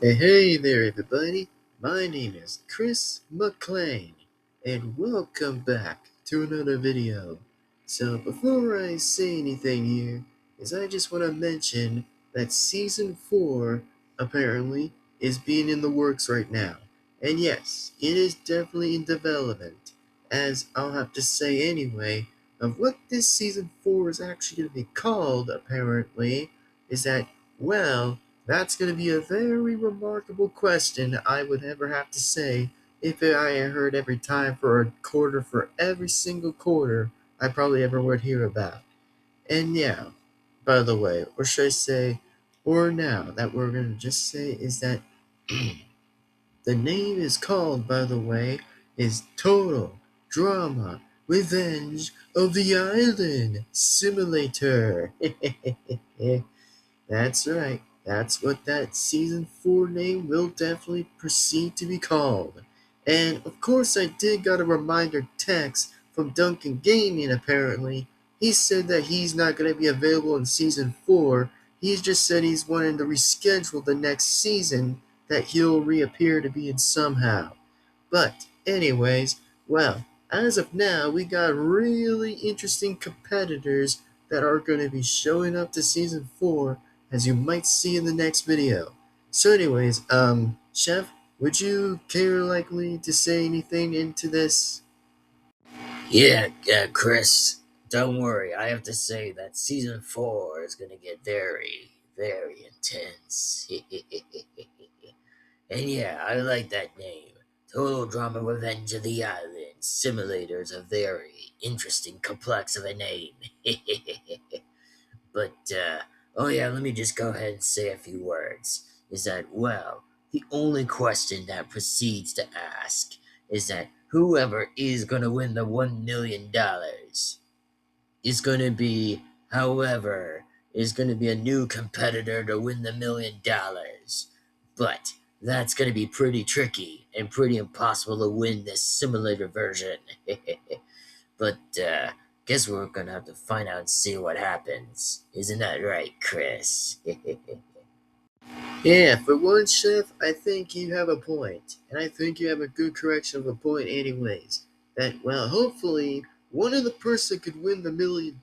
Hey there, everybody. My name is Chris McLean, and welcome back to another video. So, before I say anything here, I just want to mention that Season 4 apparently is being in the works right now. And yes, it is definitely in development, as I'll have to say anyway, of what this Season 4 is actually going to be called, apparently, is that, well, that's going to be a very remarkable question, I would ever have to say, if I heard every time for a quarter for every single quarter I probably ever would hear about. And yeah, by the way, or should I say, or now that we're going to just say is that the name is called, by the way, is Total Drama Revenge of the Island Simulator. That's right. That's what that season 4 name will definitely proceed to be called. And of course, I did got a reminder text from Duncan Gaming apparently. He said that he's not going to be available in season 4. He's just said he's wanting to reschedule the next season that he'll reappear to be in somehow. But, anyways, well, as of now, we got really interesting competitors that are going to be showing up to season 4, as you might see in the next video. So, anyways, Chef, would you care likely to say anything into this? Yeah, Chris, don't worry. I have to say that season 4 is going to get very, very intense. And yeah, I like that name. Total Drama Revenge of the Island Simulator is a very interesting, complex of a name. But oh yeah, let me just go ahead and say a few words. Is that, well, the only question that proceeds to ask is that whoever is going to win the $1 million is going to be, however, is going to be a new competitor to win the $1 million. But that's going to be pretty tricky and pretty impossible to win this simulator version. But guess we're going to have to find out and see what happens. Isn't that right, Chris? Yeah, for one, Chef, I think you have a point, and I think you have a good correction of a point, anyways. That, well, hopefully, one of the person could win the $1 million,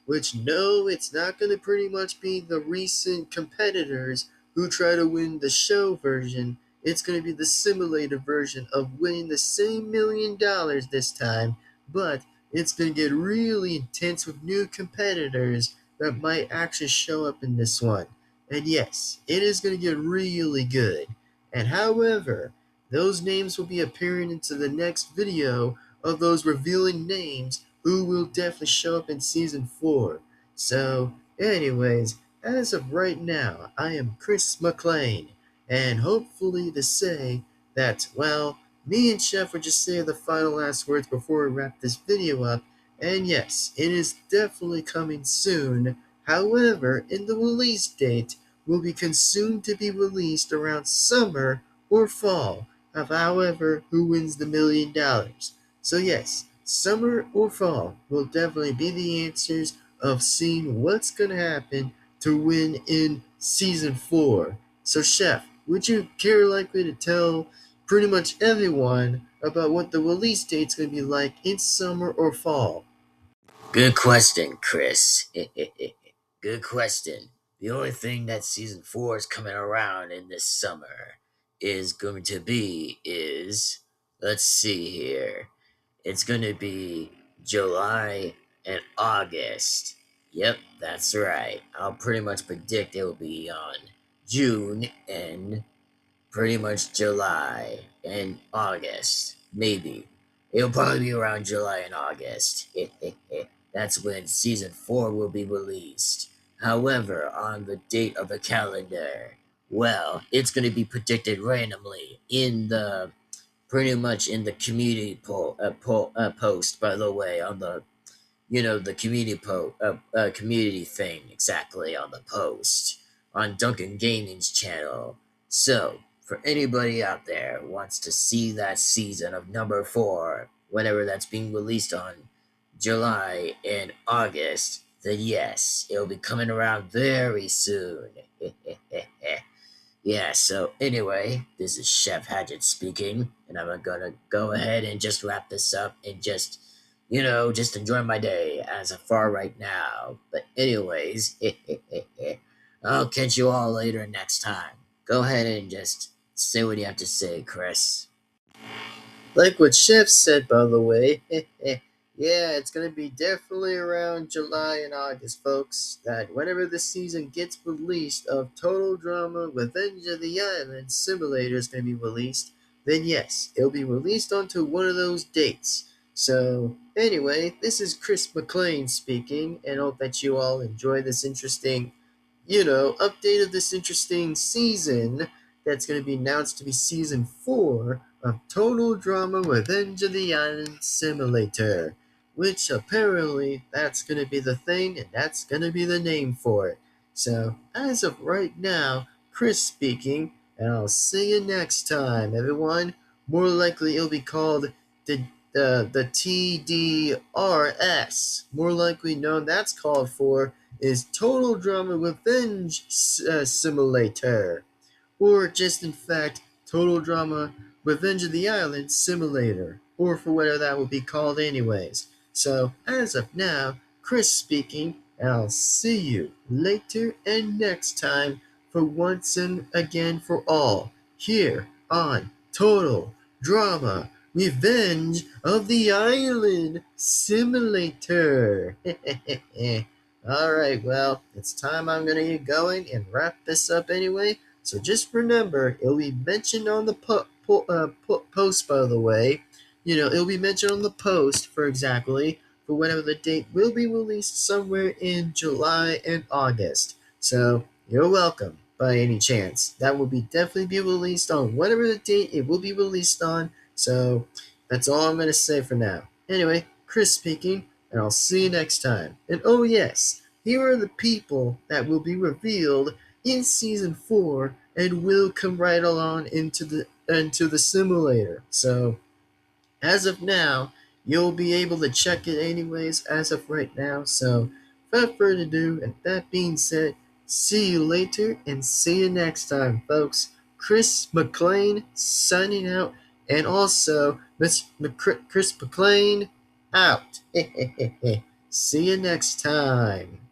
which, no, it's not going to pretty much be the recent competitors who try to win the show version. It's going to be the simulator version of winning the same $1 million this time, but it's going to get really intense with new competitors that might actually show up in this one. And yes, it is going to get really good. And however, those names will be appearing into the next video of those revealing names who will definitely show up in season 4. So, anyways, as of right now, I am Chris McLean, and hopefully to say that, well, me and Chef will just say the final last words before we wrap this video up. And yes, it is definitely coming soon. However, in the release date will be consumed to be released around summer or fall of however who wins the $1 million. So yes, summer or fall will definitely be the answers of seeing what's gonna happen to win in season 4. So Chef, would you care likely to tell pretty much everyone about what the release date's gonna be like in summer or fall? Good question, Chris. Good question. The only thing that season 4 is coming around in this summer is going to be is, let's see here. It's going to be July and August. Yep, that's right. I'll pretty much predict it will be on June and pretty much July and August. Maybe. It'll probably be around July and August. That's when season 4 will be released. However, on the date of the calendar, well, it's going to be predicted randomly in the pretty much in the community post, by the way, on the the community thing, exactly, on the post on Duncan Gaming's channel. So for anybody out there who wants to see that season of number 4, whenever that's being released on July and August, then yes, it'll be coming around very soon. Yeah, so anyway, this is Chef Hadget speaking, and I'm gonna go ahead and just wrap this up and just, just enjoy my day as of far right now. But, anyways, I'll catch you all later next time. Go ahead and just say what you have to say, Chris. Like what Chef said, by the way. Yeah, it's gonna be definitely around July and August, folks. That whenever the season gets released of Total Drama Revenge of the Island Simulator is gonna be released, then yes, it'll be released onto one of those dates. So, anyway, this is Chris McLean speaking, and hope that you all enjoy this interesting, update of this interesting season that's going to be announced to be season 4 of Total Drama Revenge of the Island Simulator, which apparently that's going to be the thing and that's going to be the name for it. So, as of right now, Chris speaking, and I'll see you next time, everyone. More likely it'll be called the TDRS. More likely known that's called for is Total Drama Revenge Simulator, or just in fact Total Drama Revenge of the Island Simulator, or for whatever that will be called anyways. So as of now, Chris speaking, and I'll see you later and next time for once and again for all, here on Total Drama Revenge of the Island Simulator. Alright, well, it's time I'm gonna get going and wrap this up anyway. So just remember, it'll be mentioned on the post, by the way. It'll be mentioned on the post for exactly for whenever the date will be released somewhere in July and August. So you're welcome by any chance. That will be definitely be released on whatever the date it will be released on. So that's all I'm going to say for now. Anyway, Chris speaking, and I'll see you next time. And oh, yes, here are the people that will be revealed in season 4 and will come right along into the simulator. So as of now, you'll be able to check it anyways as of right now. So without further ado, and that being said, see you later and see you next time, folks. Chris McLean signing out, and also Chris McLean out. See you next time.